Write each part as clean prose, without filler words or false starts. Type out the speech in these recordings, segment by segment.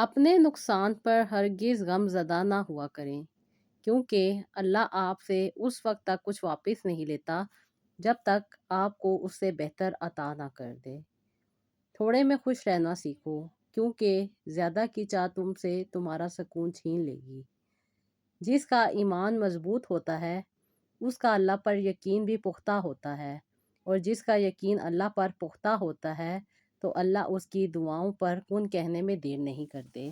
اپنے نقصان پر ہرگز غم زدہ نہ ہوا کریں، کیونکہ اللہ آپ سے اس وقت تک کچھ واپس نہیں لیتا جب تک آپ کو اس سے بہتر عطا نہ کر دے۔ تھوڑے میں خوش رہنا سیکھو، کیونکہ زیادہ کی چاہ تم سے تمہارا سکون چھین لے گی۔ جس کا ایمان مضبوط ہوتا ہے اس کا اللہ پر یقین بھی پختہ ہوتا ہے، اور جس کا یقین اللہ پر پختہ ہوتا ہے تو اللہ اس کی دعاؤں پر کن کہنے میں دیر نہیں کرتے۔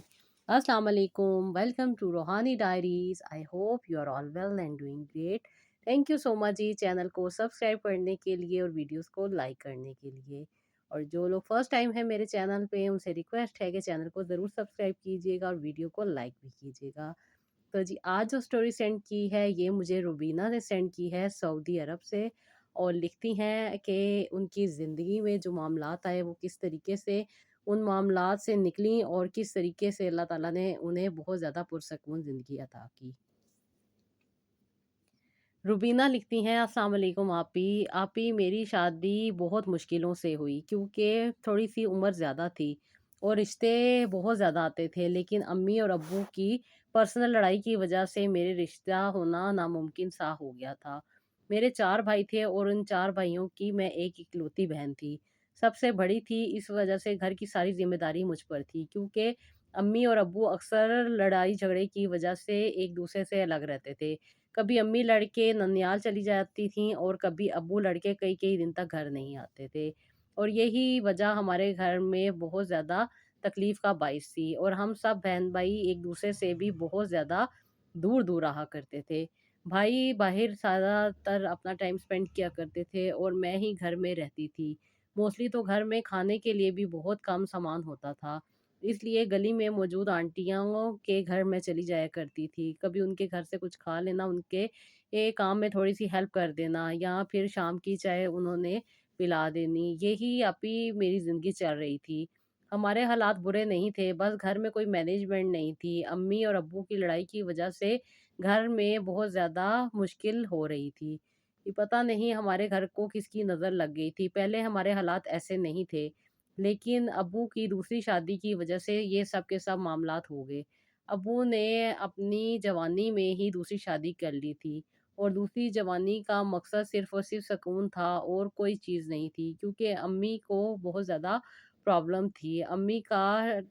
السلام علیکم، welcome to Ruhani diaries. I hope you are all well and doing great. Thank you so much جی چینل کو سبسکرائب کرنے کے لیے اور ویڈیوز کو لائک کرنے کے لیے۔ اور جو لوگ فرسٹ ٹائم ہے میرے چینل پہ ان سے ریکویسٹ ہے کہ چینل کو ضرور سبسکرائب کیجیے گا اور ویڈیو کو لائک بھی کیجیے گا۔ تو جی آج جو سٹوری سینڈ کی ہے یہ مجھے روبینہ نے سینڈ کی ہے سعودی عرب سے، اور لکھتی ہیں کہ ان کی زندگی میں جو معاملات آئے وہ کس طریقے سے ان معاملات سے نکلیں اور کس طریقے سے اللہ تعالیٰ نے انہیں بہت زیادہ پرسکون زندگی عطا کی۔ روبینہ لکھتی ہیں، السلام علیکم آپی میری شادی بہت مشکلوں سے ہوئی، کیونکہ تھوڑی سی عمر زیادہ تھی اور رشتے بہت زیادہ آتے تھے، لیکن امی اور ابو کی پرسنل لڑائی کی وجہ سے میرے رشتہ ہونا ناممکن سا ہو گیا تھا۔ میرے 4 بھائی تھے اور ان 4 بھائیوں کی میں ایک اکلوتی بہن تھی، سب سے بڑی تھی، اس وجہ سے گھر کی ساری ذمہ داری مجھ پر تھی، کیونکہ امی اور ابو اکثر لڑائی جھگڑے کی وجہ سے ایک دوسرے سے الگ رہتے تھے۔ کبھی امی لڑکے ننیال چلی جاتی تھیں اور کبھی ابو لڑکے کئی کئی دن تک گھر نہیں آتے تھے، اور یہی وجہ ہمارے گھر میں بہت زیادہ تکلیف کا باعث تھی، اور ہم سب بہن بھائی ایک دوسرے سے بھی بہت زیادہ دور دور رہا کرتے تھے۔ بھائی باہر زیادہ تر اپنا ٹائم سپینڈ کیا کرتے تھے اور میں ہی گھر میں رہتی تھی۔ موسٹلی تو گھر میں کھانے کے لیے بھی بہت کم سامان ہوتا تھا، اس لیے گلی میں موجود آنٹیوں کے گھر میں چلی جایا کرتی تھی، کبھی ان کے گھر سے کچھ کھا لینا، ان کے کام میں تھوڑی سی ہیلپ کر دینا، یا پھر شام کی چائے انہوں نے پلا دینی۔ یہی اپی میری زندگی چل رہی تھی۔ ہمارے حالات برے نہیں تھے، بس گھر میں کوئی مینجمنٹ نہیں تھی۔ امی اور ابو کی لڑائی کی وجہ سے گھر میں بہت زیادہ مشکل ہو رہی تھی۔ یہ پتہ نہیں ہمارے گھر کو کس کی نظر لگ گئی تھی، پہلے ہمارے حالات ایسے نہیں تھے، لیکن ابو کی دوسری شادی کی وجہ سے یہ سب کے سب معاملات ہو گئے۔ ابو نے اپنی جوانی میں ہی دوسری شادی کر لی تھی، اور دوسری جوانی کا مقصد صرف اور صرف سکون تھا اور کوئی چیز نہیں تھی، کیونکہ امی کو بہت زیادہ پرابلم تھی۔ امی کا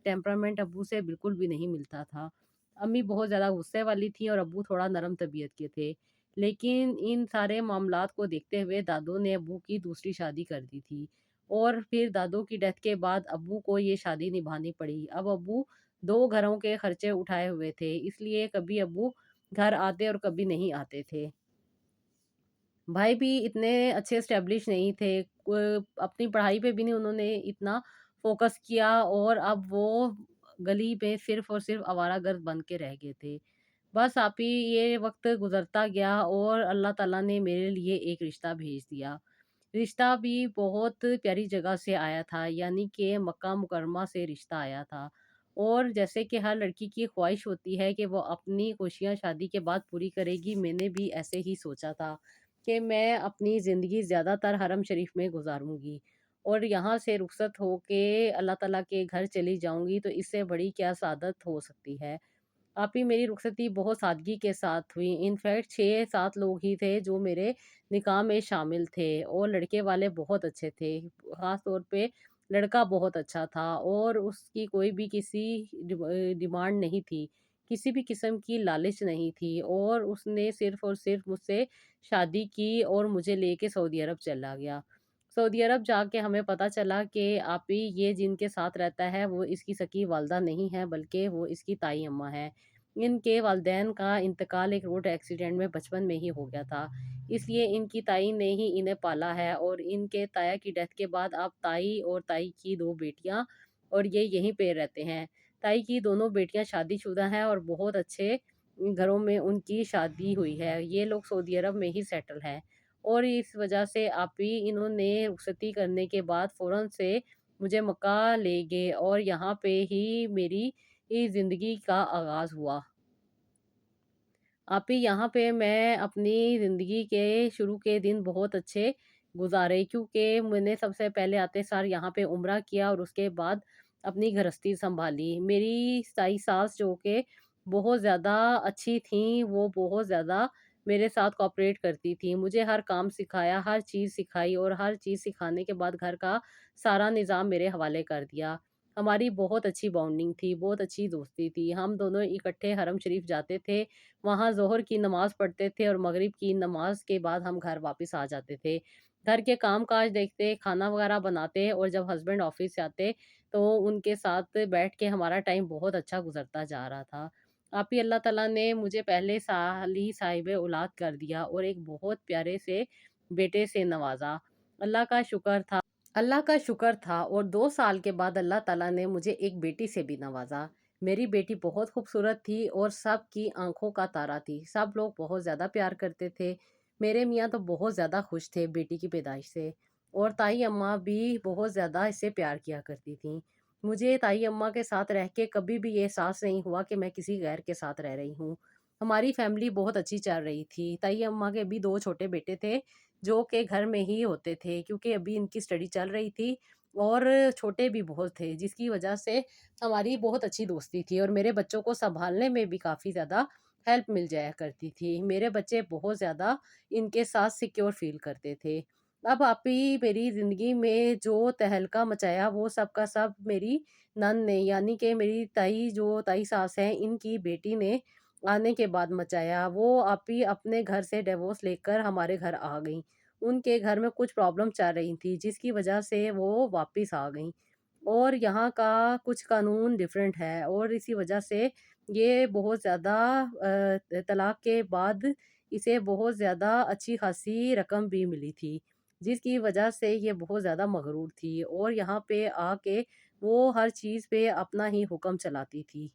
ٹیمپرامنٹ ابو سے بالکل بھی نہیں ملتا تھا۔ امی بہت زیادہ غصے والی تھی اور ابو تھوڑا نرم طبیعت کے تھے، لیکن ان سارے معاملات کو دیکھتے ہوئے دادو نے ابو کی دوسری شادی کر دی تھی، اور پھر دادو کی ڈیتھ کے بعد ابو کو یہ شادی نبھانی پڑی۔ اب ابو 2 گھروں کے خرچے اٹھائے ہوئے تھے، اس لیے کبھی ابو گھر آتے اور کبھی نہیں آتے تھے۔ بھائی بھی اتنے اچھے اسٹیبلش نہیں تھے، اپنی پڑھائی پہ بھی نہیں انہوں نے اتنا فوکس کیا، اور اب وہ گلی میں صرف اور صرف آوارہ گرد بن کے رہ گئے تھے۔ بس آپ ہی یہ وقت گزرتا گیا اور اللہ تعالیٰ نے میرے لیے ایک رشتہ بھیج دیا۔ رشتہ بھی بہت پیاری جگہ سے آیا تھا، یعنی کہ مکہ مکرمہ سے رشتہ آیا تھا، اور جیسے کہ ہر لڑکی کی خواہش ہوتی ہے کہ وہ اپنی خوشیاں شادی کے بعد پوری کرے گی، میں نے بھی ایسے ہی سوچا تھا کہ میں اپنی زندگی زیادہ تر حرم شریف میں گزاروں گی، اور یہاں سے رخصت ہو کے اللہ تعالیٰ کے گھر چلی جاؤں گی، تو اس سے بڑی کیا سعادت ہو سکتی ہے۔ آپ ہی میری رخصتی بہت سادگی کے ساتھ ہوئی، انفیکٹ 6-7 لوگ ہی تھے جو میرے نکاح میں شامل تھے، اور لڑکے والے بہت اچھے تھے، خاص طور پہ لڑکا بہت اچھا تھا، اور اس کی کوئی بھی کسی ڈیمانڈ نہیں تھی، کسی بھی قسم کی لالچ نہیں تھی، اور اس نے صرف اور صرف مجھ سے شادی کی اور مجھے لے کے سعودی عرب چلا گیا۔ سعودی عرب جا کے ہمیں پتہ چلا کہ آپ ہی یہ جن کے ساتھ رہتا ہے وہ اس کی سکی والدہ نہیں ہے، بلکہ وہ اس کی تائی اماں ہے۔ ان کے والدین کا انتقال ایک روڈ ایکسیڈنٹ میں بچپن میں ہی ہو گیا تھا، اس لیے ان کی تائی نے ہی انہیں پالا ہے، اور ان کے تایا کی ڈیتھ کے بعد اب تائی اور تائی کی 2 بیٹیاں اور یہ یہیں پہ رہتے ہیں۔ تائی کی دونوں بیٹیاں شادی شدہ ہیں اور بہت اچھے گھروں میں ان کی شادی ہوئی ہے، یہ لوگ سعودی عرب میں ہی سیٹل ہیں، اور اس وجہ سے آپ ہی انہوں نے رخصتی کرنے کے بعد فوراً سے مجھے مکہ لے گئے، اور یہاں پہ ہی میری زندگی کا آغاز ہوا۔ آپ ہی یہاں پہ میں اپنی زندگی کے شروع کے دن بہت اچھے گزارے، کیونکہ میں نے سب سے پہلے آتے سار یہاں پہ عمرہ کیا، اور اس کے بعد اپنی گھرستی سنبھالی۔ میری تائی ساس جو کہ بہت زیادہ اچھی تھیں، وہ بہت زیادہ میرے ساتھ کوآپریٹ کرتی تھیں، مجھے ہر کام سکھایا، ہر چیز سکھائی، اور ہر چیز سکھانے کے بعد گھر کا سارا نظام میرے حوالے کر دیا۔ ہماری بہت اچھی بانڈنگ تھی، بہت اچھی دوستی تھی، ہم دونوں اکٹھے حرم شریف جاتے تھے، وہاں ظہر کی نماز پڑھتے تھے اور مغرب کی نماز کے بعد ہم گھر واپس آ جاتے تھے۔ گھر کے کام کاج دیکھتے، کھانا وغیرہ بناتے، اور جب ہسبینڈ آفس سے آتے تو ان کے ساتھ بیٹھ کے ہمارا ٹائم بہت اچھا گزرتا جا رہا تھا۔ آپ ہی اللہ تعالیٰ نے مجھے پہلے سال ہی صاحب اولاد کر دیا اور ایک بہت پیارے سے بیٹے سے نوازا۔ اللہ کا شکر تھا اللہ کا شکر تھا، اور 2 سال کے بعد اللہ تعالیٰ نے مجھے ایک بیٹی سے بھی نوازا۔ میری بیٹی بہت خوبصورت تھی اور سب کی آنکھوں کا تارا تھی، سب لوگ بہت زیادہ پیار کرتے تھے۔ میرے میاں تو بہت زیادہ خوش تھے بیٹی کی پیدائش سے، اور تائی اماں بھی بہت زیادہ اس سے پیار کیا کرتی تھیں۔ مجھے تائی اماں کے ساتھ رہ کے کبھی بھی یہ احساس نہیں ہوا کہ میں کسی غیر کے ساتھ رہ رہی ہوں۔ ہماری فیملی بہت اچھی چل رہی تھی۔ تائی اماں کے بھی 2 چھوٹے بیٹے تھے جو کہ گھر میں ہی ہوتے تھے، کیونکہ ابھی ان کی اسٹڈی چل رہی تھی، اور چھوٹے بھی بہت تھے، جس کی وجہ سے ہماری بہت اچھی دوستی تھی، اور میرے بچوں کو سنبھالنے میں بھی کافی زیادہ ہیلپ مل جایا کرتی تھی۔ میرے بچے بہت زیادہ ان کے ساتھ سیکیور فیل کرتے تھے۔ اب آپ ہی میری زندگی میں جو تہلکہ مچایا وہ سب کا سب میری نند نے، یعنی کہ میری تائی ساس ہیں، ان کی بیٹی نے آنے کے بعد مچایا۔ وہ آپ ہی اپنے گھر سے ڈیورس لے کر ہمارے گھر آ گئیں۔ ان کے گھر میں کچھ پرابلم چل رہی تھی جس کی وجہ سے وہ واپس آ گئیں، اور یہاں کا کچھ قانون ڈیفرنٹ ہے، اور اسی وجہ سے یہ بہت زیادہ طلاق کے بعد اسے بہت زیادہ اچھی خاصی رقم بھی ملی تھی، جس کی وجہ سے یہ بہت زیادہ مغرور تھی، اور یہاں پہ آ کے وہ ہر چیز پہ اپنا ہی حکم چلاتی تھی۔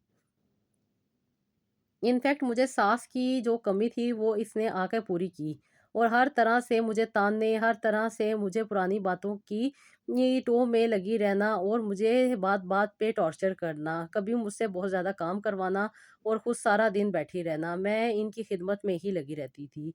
انفیکٹ مجھے ساس کی جو کمی تھی وہ اس نے آ کے پوری کی، اور ہر طرح سے مجھے تاننے، ہر طرح سے مجھے پرانی باتوں کی ٹو میں لگی رہنا، اور مجھے بات بات پہ ٹارچر کرنا، کبھی مجھ سے بہت زیادہ کام کروانا، اور خود سارا دن بیٹھی رہنا۔ میں ان کی خدمت میں ہی لگی رہتی تھی۔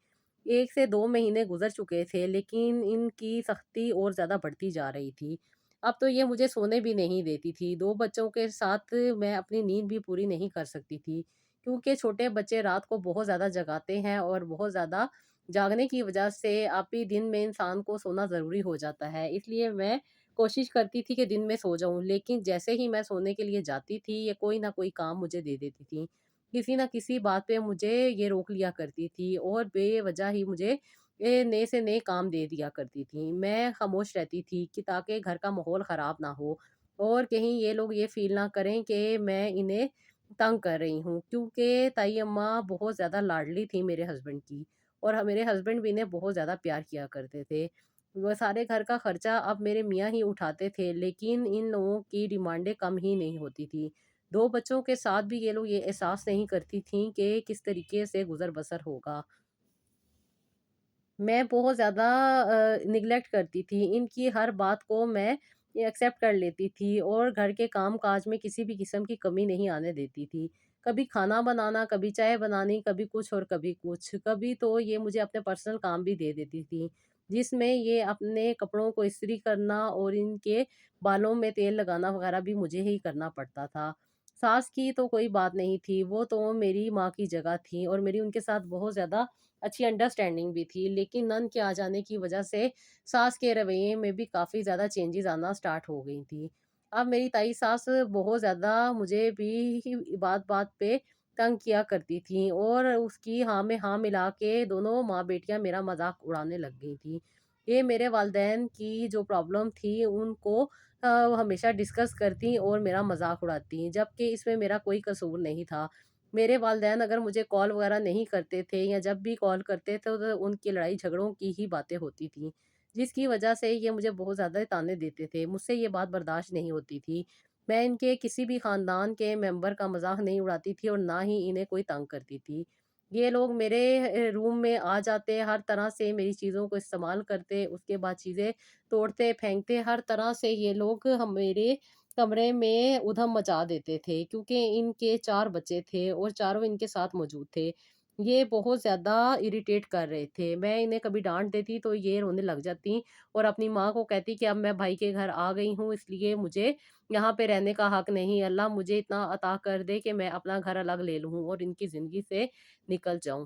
1 سے 2 مہینے گزر چکے تھے، لیکن ان کی سختی اور زیادہ بڑھتی جا رہی تھی۔ اب تو یہ مجھے سونے بھی نہیں دیتی تھی، 2 بچوں کے ساتھ میں اپنی نیند بھی پوری نہیں کر سکتی تھی، کیونکہ چھوٹے بچے رات کو بہت زیادہ جگاتے ہیں، اور بہت زیادہ جاگنے کی وجہ سے آپ ہی دن میں انسان کو سونا ضروری ہو جاتا ہے۔ اس لیے میں کوشش کرتی تھی کہ دن میں سو جاؤں، لیکن جیسے ہی میں سونے کے لیے جاتی تھی یہ کوئی نہ کوئی کام مجھے دے دیتی تھی، کسی نہ کسی بات پہ مجھے یہ روک لیا کرتی تھی، اور بے وجہ ہی مجھے نئے سے نئے کام دے دیا کرتی تھی۔ میں خاموش رہتی تھی کہ تاکہ گھر کا ماحول خراب نہ ہو، اور کہیں یہ لوگ یہ فیل نہ کریں کہ میں انہیں تنگ کر رہی ہوں، کیونکہ تائی اماں بہت زیادہ لاڈلی تھی میرے ہسبینڈ کی، اور میرے ہسبینڈ بھی انہیں بہت زیادہ پیار کیا کرتے تھے۔ وہ سارے گھر کا خرچہ اب میرے میاں ہی اٹھاتے تھے، لیکن ان لوگوں کی ڈیمانڈیں کم ہی نہیں ہوتی تھی۔ 2 بچوں کے ساتھ بھی یہ لوگ یہ احساس نہیں کرتی تھیں کہ کس طریقے سے گزر بسر ہوگا۔ میں بہت زیادہ نگلیکٹ کرتی تھی، ان کی ہر بات کو میں ایکسیپٹ کر لیتی تھی، اور گھر کے کام کاج میں کسی بھی قسم کی کمی نہیں آنے دیتی تھی۔ کبھی کھانا بنانا، کبھی چائے بنانی، کبھی کچھ اور کبھی کچھ، کبھی تو یہ مجھے اپنے پرسنل کام بھی دے دیتی تھی، جس میں یہ اپنے کپڑوں کو استری کرنا اور ان کے بالوں میں تیل لگانا وغیرہ بھی مجھے ہی کرنا پڑتا تھا۔ ساس کی تو کوئی بات نہیں تھی، وہ تو میری ماں کی جگہ تھی، اور میری ان کے ساتھ بہت زیادہ اچھی انڈرسٹینڈنگ بھی تھی، لیکن نند کے آ جانے کی وجہ سے ساس کے رویے میں بھی کافی زیادہ چینجز آنا سٹارٹ ہو گئی تھی۔ اب میری تائی ساس بہت زیادہ مجھے بھی بات بات پہ تنگ کیا کرتی تھیں، اور اس کی ہاں میں ہاں ملا کے دونوں ماں بیٹیاں میرا مذاق اڑانے لگ گئی تھیں۔ یہ میرے والدین کی جو پرابلم تھی ان کو ہمیشہ ڈسکس کرتی اور میرا مذاق اڑاتی، جبکہ اس میں میرا کوئی قصور نہیں تھا۔ میرے والدین اگر مجھے کال وغیرہ نہیں کرتے تھے، یا جب بھی کال کرتے تھے تو ان کی لڑائی جھگڑوں کی ہی باتیں ہوتی تھیں، جس کی وجہ سے یہ مجھے بہت زیادہ طعنے دیتے تھے۔ مجھ سے یہ بات برداشت نہیں ہوتی تھی، میں ان کے کسی بھی خاندان کے ممبر کا مذاق نہیں اڑاتی تھی، اور نہ ہی انہیں کوئی تنگ کرتی تھی۔ یہ لوگ میرے روم میں آ جاتے، ہر طرح سے میری چیزوں کو استعمال کرتے، اس کے بعد چیزیں توڑتے پھینکتے، ہر طرح سے یہ لوگ میرے کمرے میں ادھم مچا دیتے تھے، کیونکہ ان کے 4 بچے تھے اور چاروں ان کے ساتھ موجود تھے۔ یہ بہت زیادہ اریٹیٹ کر رہے تھے۔ میں انہیں کبھی ڈانٹ دیتی تو یہ رونے لگ جاتی اور اپنی ماں کو کہتی کہ اب میں بھائی کے گھر آ گئی ہوں، اس لیے مجھے یہاں پہ رہنے کا حق نہیں، اللہ مجھے اتنا عطا کر دے کہ میں اپنا گھر الگ لے لوں اور ان کی زندگی سے نکل جاؤں۔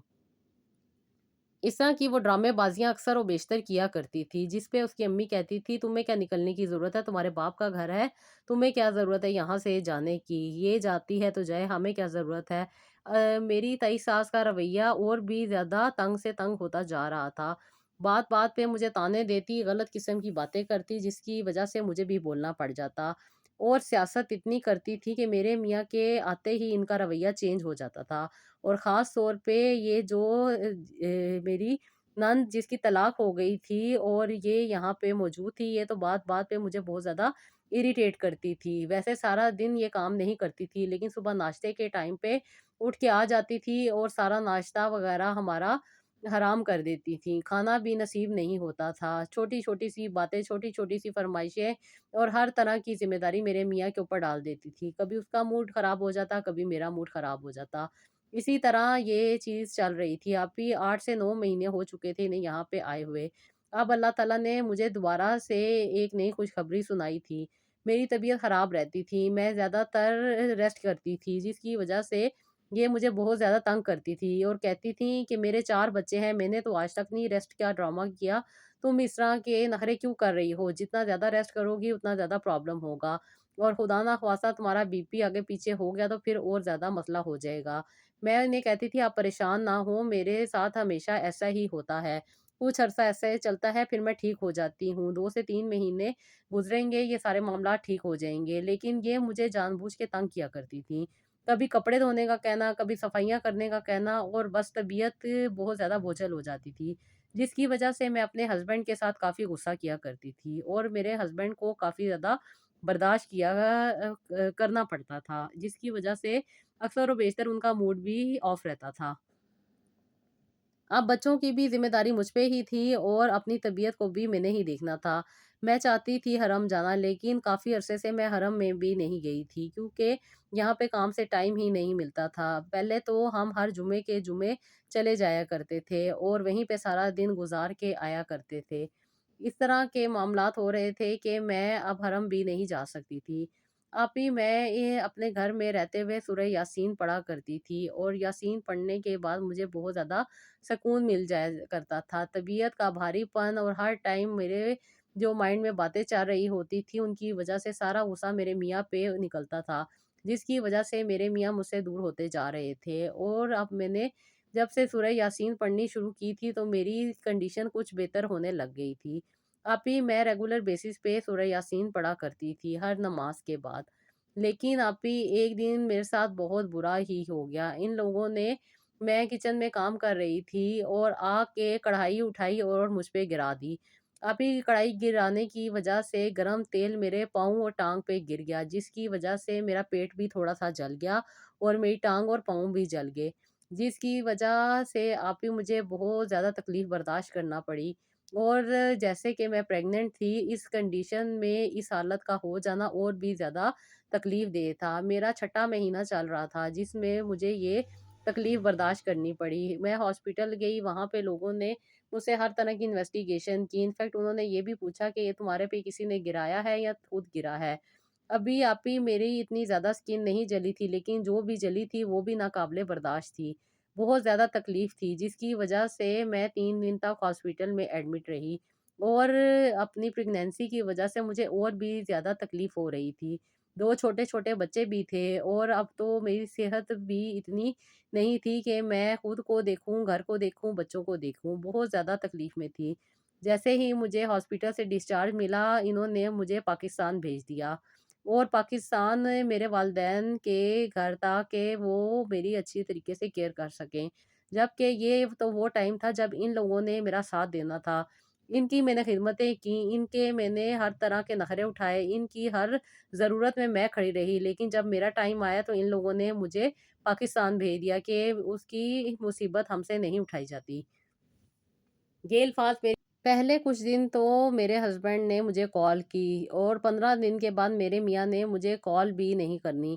اس طرح کی وہ ڈرامے بازیاں اکثر و بیشتر کیا کرتی تھی، جس پہ اس کی امی کہتی تھی تمہیں کیا نکلنے کی ضرورت ہے، تمہارے باپ کا گھر ہے، تمہیں کیا ضرورت ہے یہاں سے جانے کی، یہ جاتی ہے تو جائے، ہمیں کیا ضرورت ہے۔ میری تئی ساس کا رویہ اور بھی زیادہ تنگ سے تنگ ہوتا جا رہا تھا، بات بات پہ مجھے تانے دیتی، غلط قسم کی باتیں کرتی جس کی وجہ سے مجھے بھی بولنا پڑ جاتا، اور سیاست اتنی کرتی تھی کہ میرے میاں کے آتے ہی ان کا رویہ چینج ہو جاتا تھا۔ اور خاص طور پہ یہ جو میری نند جس کی طلاق ہو گئی تھی اور یہ یہاں پہ موجود تھی، یہ تو بات بات پہ مجھے بہت زیادہ اریٹیٹ کرتی تھی۔ ویسے سارا دن یہ کام نہیں کرتی تھی، لیکن صبح ناشتے کے ٹائم پہ اٹھ کے آ جاتی تھی اور سارا ناشتہ وغیرہ ہمارا حرام کر دیتی تھی، کھانا بھی نصیب نہیں ہوتا تھا، چھوٹی چھوٹی سی باتیں، چھوٹی چھوٹی سی فرمائشیں اور ہر طرح کی ذمہ داری میرے میاں کے اوپر ڈال دیتی تھی، کبھی اس کا موڈ خراب ہو جاتا، کبھی میرا موڈ خراب ہو جاتا، اسی طرح یہ چیز چل رہی تھی۔ اب بھی 8 سے 9 مہینے ہو چکے تھے انہیں یہاں پہ آئے ہوئے، اب اللہ تعالیٰ نے مجھے دوبارہ سے ایک نئی خوشخبری سنائی تھی۔ میری طبیعت خراب رہتی تھی، میں زیادہ تر ریسٹ کرتی تھی، جس کی وجہ سے یہ مجھے بہت زیادہ تنگ کرتی تھی اور کہتی تھی کہ میرے 4 بچے ہیں، میں نے تو آج تک نہیں ریسٹ کیا، ڈرامہ کیا، تم اس طرح کے نخرے کیوں کر رہی ہو، جتنا زیادہ ریسٹ کرو گی اتنا زیادہ پرابلم ہوگا، اور خدا نہ خواستہ تمہارا بی پی آگے پیچھے ہو گیا تو پھر اور زیادہ مسئلہ ہو جائے گا۔ میں انہیں کہتی تھی آپ پریشان نہ ہوں، میرے ساتھ ہمیشہ ایسا ہی ہوتا ہے، کچھ عرصہ ایسا ہی چلتا ہے، پھر میں ٹھیک ہو جاتی ہوں، 2 سے 3 مہینے گزریں گے، یہ سارے معاملات ٹھیک ہو جائیں گے۔ لیکن یہ مجھے جان بوجھ کے تنگ کیا کرتی تھی، کبھی کپڑے دھونے کا کہنا، کبھی صفائیاں کرنے کا کہنا، اور بس طبیعت بہت زیادہ بوجھل ہو جاتی تھی، جس کی وجہ سے میں اپنے ہسبینڈ کے ساتھ کافی غصہ کیا کرتی تھی اور میرے ہسبینڈ کو کافی زیادہ برداشت کرنا پڑتا تھا، جس کی وجہ سے اکثر و بیشتر ان کا موڈ بھی آف رہتا تھا۔ اب بچوں کی بھی ذمہ داری مجھ پہ ہی تھی اور اپنی طبیعت کو بھی میں نے ہی دیکھنا تھا۔ میں چاہتی تھی حرم جانا، لیکن کافی عرصے سے میں حرم میں بھی نہیں گئی تھی کیونکہ یہاں پہ کام سے ٹائم ہی نہیں ملتا تھا۔ پہلے تو ہم ہر جمعے کے جمعے چلے جایا کرتے تھے اور وہیں پہ سارا دن گزار کے آیا کرتے تھے۔ اس طرح کے معاملات ہو رہے تھے کہ میں اب حرم بھی نہیں جا سکتی تھی۔ اب ہی میں یہ اپنے گھر میں رہتے ہوئے سورہ یاسین پڑھا کرتی تھی اور یاسین پڑھنے کے بعد مجھے بہت زیادہ سکون مل جایا کرتا تھا۔ طبیعت کا بھاری پن اور ہر ٹائم میرے جو مائنڈ میں باتیں چل رہی ہوتی تھی ان کی وجہ سے سارا غصہ میرے میاں پہ نکلتا تھا، جس کی وجہ سے میرے میاں مجھ سے دور ہوتے جا رہے تھے۔ اور اب میں نے جب سے سورہ یاسین پڑھنی شروع کی تھی تو میری کنڈیشن کچھ بہتر ہونے لگ گئی تھی۔ اب بھی میں ریگولر بیسس پہ سورہ یاسین پڑھا کرتی تھی ہر نماز کے بعد، لیکن اب بھی ایک دن میرے ساتھ بہت برا ہی ہو گیا۔ ان لوگوں نے، میں کچن میں کام کر رہی تھی اور آ کے کڑھائی اٹھائی اور مجھ پہ گرا دی۔ ابھی کڑھائی گرانے کی وجہ سے گرم تیل میرے پاؤں اور ٹانگ پہ گر گیا، جس کی وجہ سے میرا پیٹ بھی تھوڑا سا جل گیا اور میری ٹانگ اور پاؤں بھی جل گئے، جس کی وجہ سے آپ بھی مجھے بہت زیادہ تکلیف برداشت کرنا پڑی۔ اور جیسے کہ میں پریگننٹ تھی، اس کنڈیشن میں اس حالت کا ہو جانا اور بھی زیادہ تکلیف دہ تھا۔ میرا 6واں مہینہ چل رہا تھا جس میں مجھے یہ تکلیف برداشت کرنی پڑی۔ میں ہاسپٹل گئی، وہاں پہ لوگوں نے مجھ سے ہر طرح کی انویسٹیگیشن کی، انفیکٹ انہوں نے یہ بھی پوچھا کہ یہ تمہارے پہ کسی نے گرایا ہے یا خود گرا ہے۔ ابھی آپ ہی میری اتنی زیادہ سکن نہیں جلی تھی، لیکن جو بھی جلی تھی وہ بھی ناقابل برداشت تھی، بہت زیادہ تکلیف تھی، جس کی وجہ سے میں 3 دن تک ہاسپٹل میں ایڈمٹ رہی اور اپنی پریگنینسی کی وجہ سے مجھے اور بھی زیادہ تکلیف ہو رہی تھی۔ 2 چھوٹے چھوٹے بچے بھی تھے اور اب تو میری صحت بھی اتنی نہیں تھی کہ میں خود کو دیکھوں، گھر کو دیکھوں، بچوں کو دیکھوں، بہت زیادہ تکلیف میں تھی۔ جیسے ہی مجھے ہاسپٹل سے ڈسچارج ملا، انہوں نے مجھے پاکستان بھیج دیا اور پاکستان میرے والدین کے گھر تھا کہ وہ میری اچھی طریقے سے کیئر کر سکیں، جبکہ یہ تو وہ ٹائم تھا جب ان لوگوں نے میرا ساتھ دینا تھا، ان کی میں نے خدمتیں کی، ان کے میں نے ہر طرح کے نخرے اٹھائے، ان کی ہر ضرورت میں کھڑی رہی، لیکن جب میرا ٹائم آیا تو ان لوگوں نے مجھے پاکستان بھیج دیا کہ اس کی مصیبت ہم سے نہیں اٹھائی جاتی۔ یہ الفاظ میرے پہلے کچھ دن تو میرے ہسبینڈ نے مجھے کال کی اور 15 دن کے بعد میرے میاں نے مجھے کال بھی نہیں کرنی۔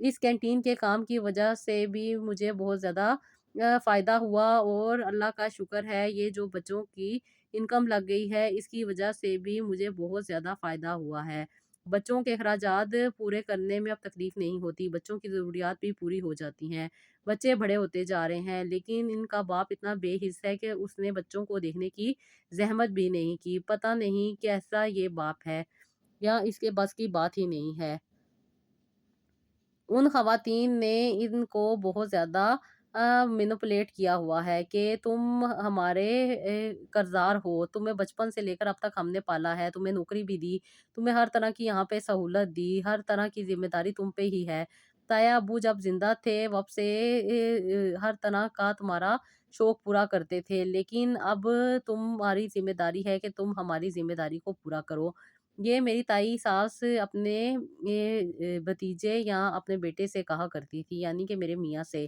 اس کینٹین کے کام کی وجہ سے بھی مجھے بہت زیادہ فائدہ ہوا، اور اللہ کا شکر ہے یہ جو بچوں کی انکم لگ گئی ہے اس کی وجہ سے بھی مجھے بہت زیادہ فائدہ ہوا ہے۔ بچوں کے اخراجات پورے کرنے میں اب تکلیف نہیں ہوتی، بچوں کی ضروریات بھی پوری ہو جاتی ہیں۔ بچے بڑے ہوتے جا رہے ہیں لیکن ان کا باپ اتنا بے حس ہے کہ اس نے بچوں کو دیکھنے کی زحمت بھی نہیں کی۔ پتہ نہیں کیسا یہ باپ ہے، یا اس کے بس کی بات ہی نہیں ہے۔ ان خواتین نے ان کو بہت زیادہ مینوپولیٹ کیا ہوا ہے کہ تم ہمارے قرضدار ہو، تمہیں بچپن سے لے کر اب تک ہم نے پالا ہے، تمہیں نوکری بھی دی، تمہیں ہر طرح کی یہاں پہ سہولت دی، ہر طرح کی ذمہ داری تم پہ ہی ہے۔ تایا ابو جب زندہ تھے وب سے ہر طرح کا تمہارا شوق پورا کرتے تھے، لیکن اب تمہاری ذمہ داری ہے کہ تم ہماری ذمہ داری کو پورا کرو۔ یہ میری تائی ساس اپنے بھتیجے یا اپنے بیٹے سے کہا کرتی تھی، یعنی کہ میرے میاں سے،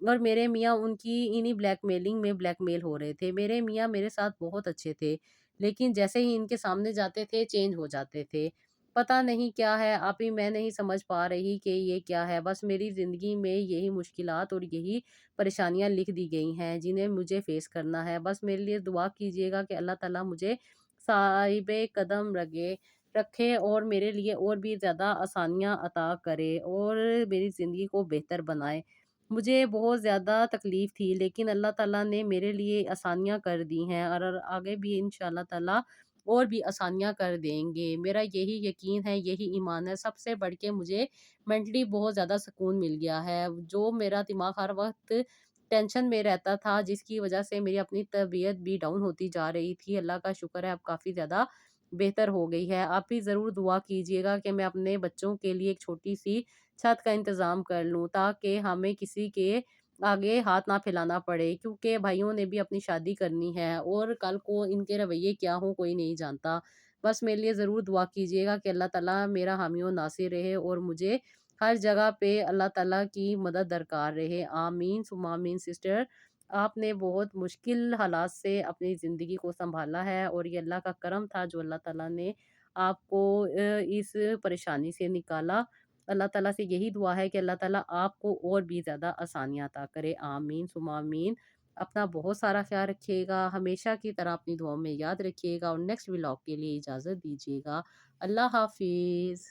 اور میرے میاں ان کی انہی بلیک میلنگ میں بلیک میل ہو رہے تھے۔ میرے میاں میرے ساتھ بہت اچھے تھے لیکن جیسے ہی ان کے سامنے جاتے تھے چینج ہو جاتے تھے۔ پتہ نہیں کیا ہے آپ ہی، میں نہیں سمجھ پا رہی کہ یہ کیا ہے۔ بس میری زندگی میں یہی مشکلات اور یہی پریشانیاں لکھ دی گئی ہیں جنہیں مجھے فیس کرنا ہے۔ بس میرے لیے دعا کیجیے گا کہ اللہ تعالیٰ مجھے صاحب قدم رکھے اور میرے لیے اور بھی زیادہ آسانیاں عطا کرے اور میری زندگی کو بہتر بنائے۔ مجھے بہت زیادہ تکلیف تھی لیکن اللہ تعالیٰ نے میرے لیے آسانیاں کر دی ہیں، اور آگے بھی انشاءاللہ تعالیٰ اور بھی آسانیاں کر دیں گے۔ میرا یہی یقین ہے، یہی ایمان ہے۔ سب سے بڑھ کے مجھے مینٹلی بہت زیادہ سکون مل گیا ہے۔ جو میرا دماغ ہر وقت ٹینشن میں رہتا تھا جس کی وجہ سے میری اپنی طبیعت بھی ڈاؤن ہوتی جا رہی تھی، اللہ کا شکر ہے اب کافی زیادہ بہتر ہو گئی ہے۔ آپ بھی ضرور دعا کیجیے گا کہ میں اپنے بچوں کے لیے ایک چھوٹی سی چھت کا انتظام کر لوں تاکہ ہمیں کسی کے آگے ہاتھ نہ پھیلانا پڑے، کیونکہ بھائیوں نے بھی اپنی شادی کرنی ہے اور کل کو ان کے رویے کیا ہوں کوئی نہیں جانتا۔ بس میرے لیے ضرور دعا کیجیے گا کہ اللہ تعالیٰ میرا حامی و ناصر رہے اور مجھے ہر جگہ پہ اللہ تعالیٰ کی مدد درکار رہے۔ آمین ثم آمین۔ سسٹر، آپ نے بہت مشکل حالات سے اپنی زندگی کو سنبھالا ہے اور یہ اللہ کا کرم تھا جو اللہ تعالیٰ نے آپ کو اس پریشانی سے نکالا۔ اللہ تعالیٰ سے یہی دعا ہے کہ اللہ تعالیٰ آپ کو اور بھی زیادہ آسانیاں عطا کرے۔ آمین ثم آمین۔ اپنا بہت سارا خیال رکھیے گا، ہمیشہ کی طرح اپنی دعاؤں میں یاد رکھیے گا، اور نیکسٹ ولاگ کے لیے اجازت دیجیے گا۔ اللہ حافظ۔